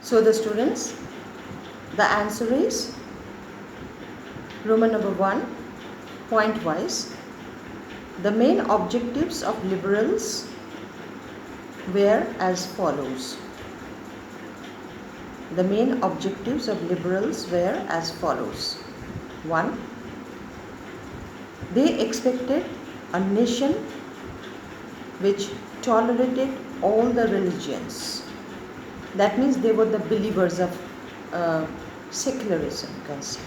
So the students, the answer is Roman number 1, point wise. The main objectives of liberals were as follows. The main objectives of liberals were as follows. 1. They expected a nation which tolerated all the religions. That means they were the believers of secularism, you can say.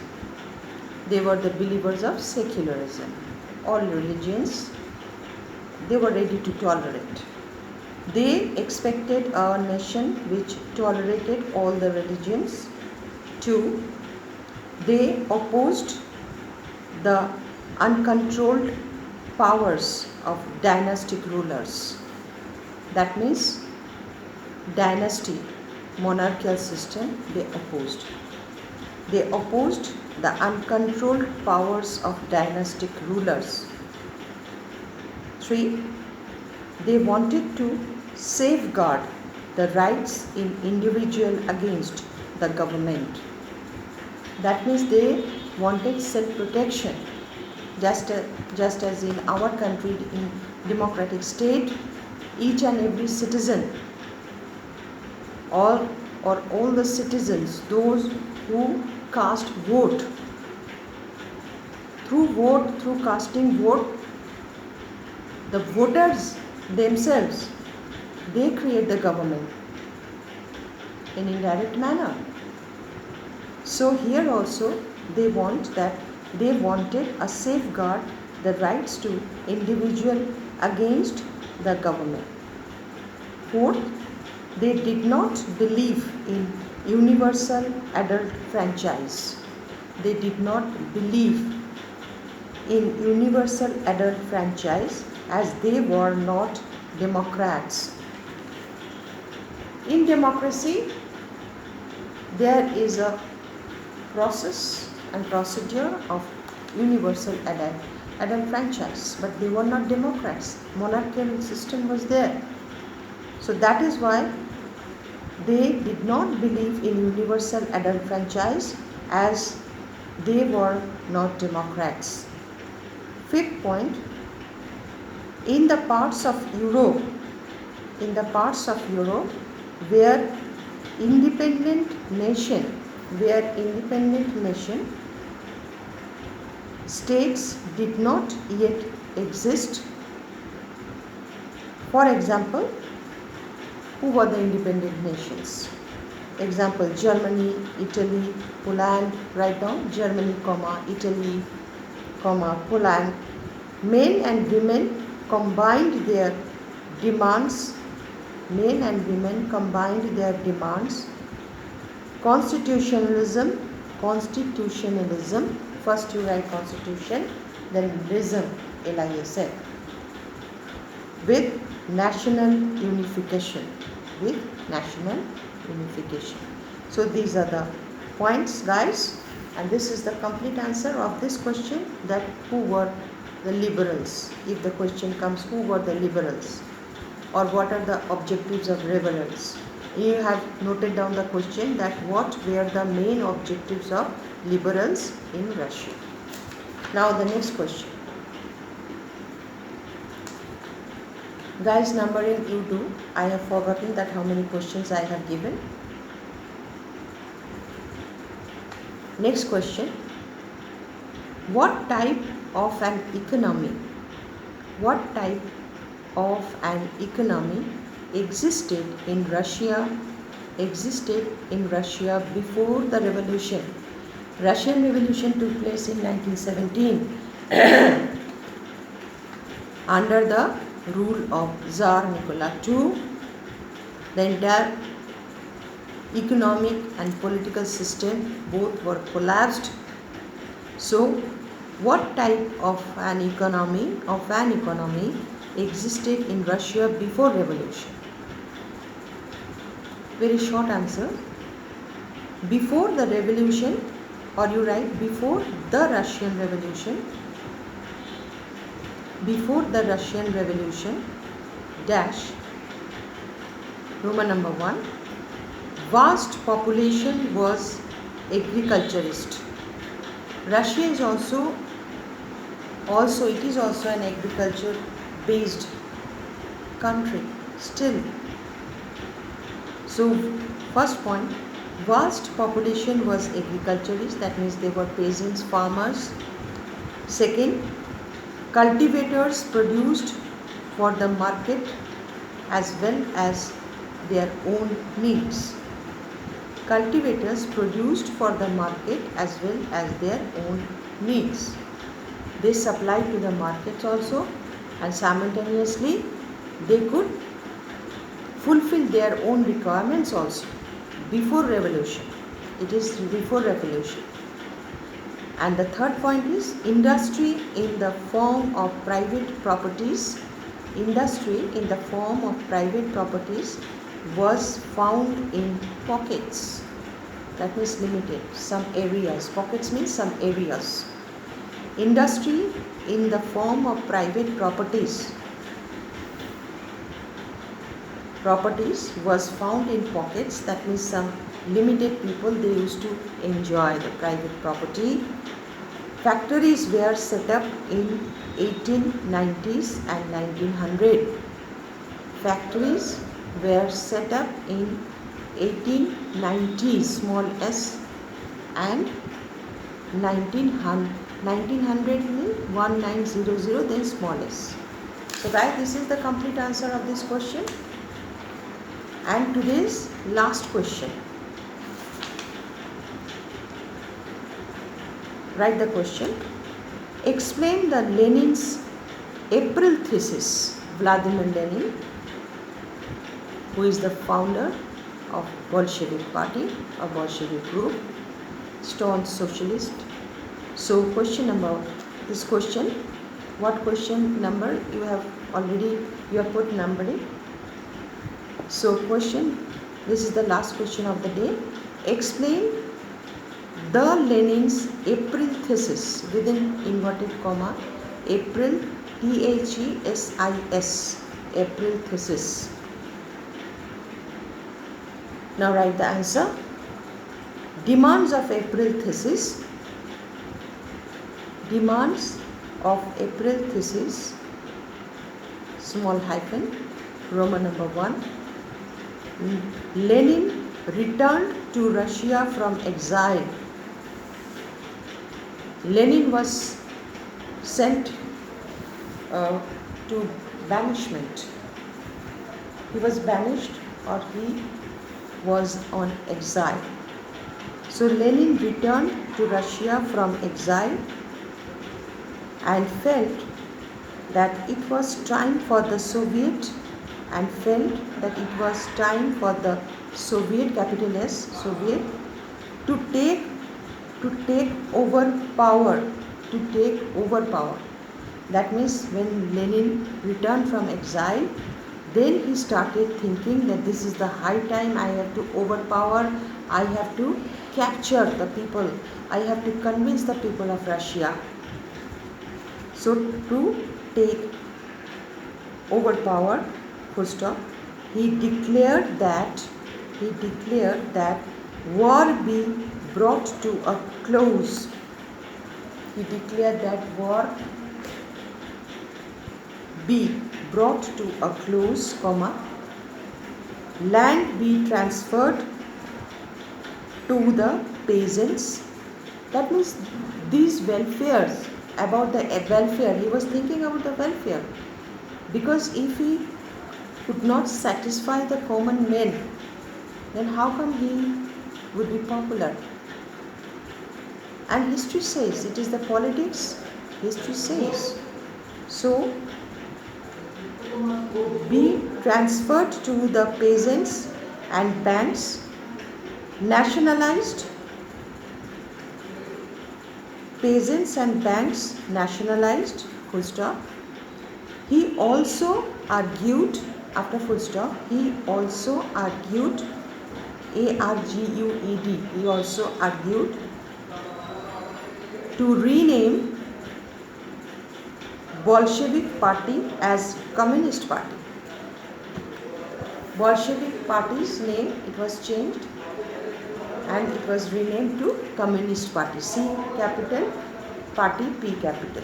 They were the believers of secularism. All religions, they were ready to tolerate. They expected a nation which tolerated all the religions. 2. They opposed the uncontrolled powers of dynastic rulers. That means dynasty, monarchical system, they opposed. They opposed the uncontrolled powers of dynastic rulers. 3. They wanted to safeguard the rights in individual against the government. That means they wanted self-protection, just as in our country, in democratic state, each and every citizen, all the citizens, those who cast vote, through casting vote, the voters themselves, they create the government in indirect manner. So here also they wanted a safeguard the rights to individual against the government. 4th, they did not believe in universal adult franchise. They did not believe in universal adult franchise as they were not democrats. In democracy, there is a process and procedure of universal adult franchise, but they were not democrats. Monarchical system was there. So that is why they did not believe in universal adult franchise as they were not democrats. 5th point, in the parts of Europe where independent nation, states did not yet exist. For example, who were the independent nations? Example, Germany, Italy, Poland. Write down Germany, Italy, Poland. Men and women combined their demands. Constitutionalism. First you write constitution, then lism, L-I-S-M. With national unification. So these are the points, guys, and this is the complete answer of this question, that who were the liberals. If the question comes, who were the liberals, or what are the objectives of liberals, you have noted down the question that what were the main objectives of liberals in Russia. Now the next question. Guys, numbering you do. I have forgotten that how many questions I have given. Next question. What type of an economy existed in Russia before the revolution? Russian Revolution took place in 1917 under the rule of Tsar Nicholas II. The entire economic and political system both were collapsed. So, what type of an economy existed in Russia before revolution? Very short answer. Before the revolution, or you write before the Russian Revolution. Before the Russian Revolution, dash, Roman number 1, vast population was agriculturist. Russia is also an agriculture based country still. So first point, vast population was agriculturist, that means they were peasants, farmers. Second, cultivators produced for the market as well as their own needs. Cultivators produced for the market as well as their own needs. They supplied to the markets also, and simultaneously they could fulfill their own requirements also before revolution. It is before revolution. And the third point is industry in the form of private properties. Industry in the form of private properties was found in pockets. That means limited, some areas. Pockets means some areas. Industry in the form of private properties was found in pockets, that means some limited people, they used to enjoy the private property. Factories were set up in 1890s and 1900. Factories were set up in 1890s, small s, and 1900 means 1900, then small s. So guys, this is the complete answer of this question. And today's last question. Write the question. Explain the Lenin's April thesis. Vladimir Lenin, who is the founder of Bolshevik party or Bolshevik group, staunch socialist. So question number, this question, what question number you have put numbering. So question, this is the last question of the day. Explain the Lenin's April thesis, within inverted comma, April, THESIS, April thesis. Now write the answer. Demands of April thesis. Demands of April thesis, small hyphen, Roman number 1. Lenin returned to Russia from exile. Lenin was sent to banishment. He was banished, or he was on exile. So Lenin returned to Russia from exile and felt that it was time for the Soviet capital S, Soviet, to take over power. That means when Lenin returned from exile, then he started thinking that this is the high time, I have to overpower, I have to capture the people, I have to convince the people of Russia. So to take overpower, full stop, he declared that war be brought to a close. He declared that war be brought to a close, comma, land be transferred to the peasants. That means these welfares, about the welfare, he was thinking about the welfare, because if he could not satisfy the common men, then how come he would be popular? And history says, it is the politics, history says. So, be transferred to the peasants and banks, nationalized, peasants and banks nationalized, full stop. He also argued, after full stop, he also argued, ARGUED, he also argued to rename Bolshevik party as Communist party. Bolshevik party's name, it was changed and it was renamed to Communist Party, C capital, Party P capital.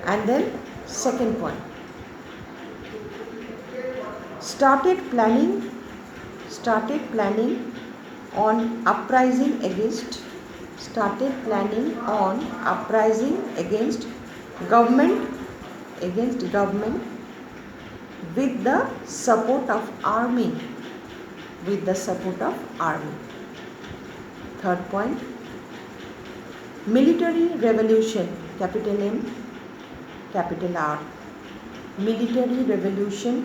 And then second point, started planning on uprising against government with the support of army. Third point, military revolution, capital M, capital R, military revolutionary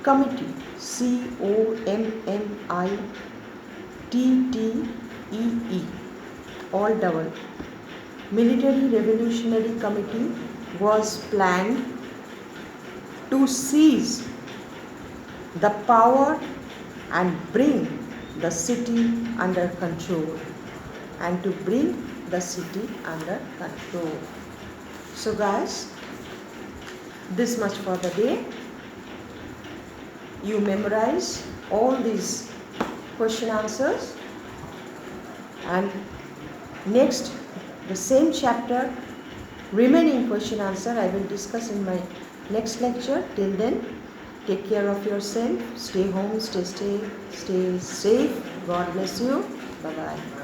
committee, COMMITTEE, all double. Military Revolutionary Committee was planned to seize the power and bring the city under control. So guys, this much for the day. You memorize all these question answers, and next, the same chapter, remaining question answer I will discuss in my next lecture. Till then, take care of yourself, stay home, stay safe. God bless you. Bye bye.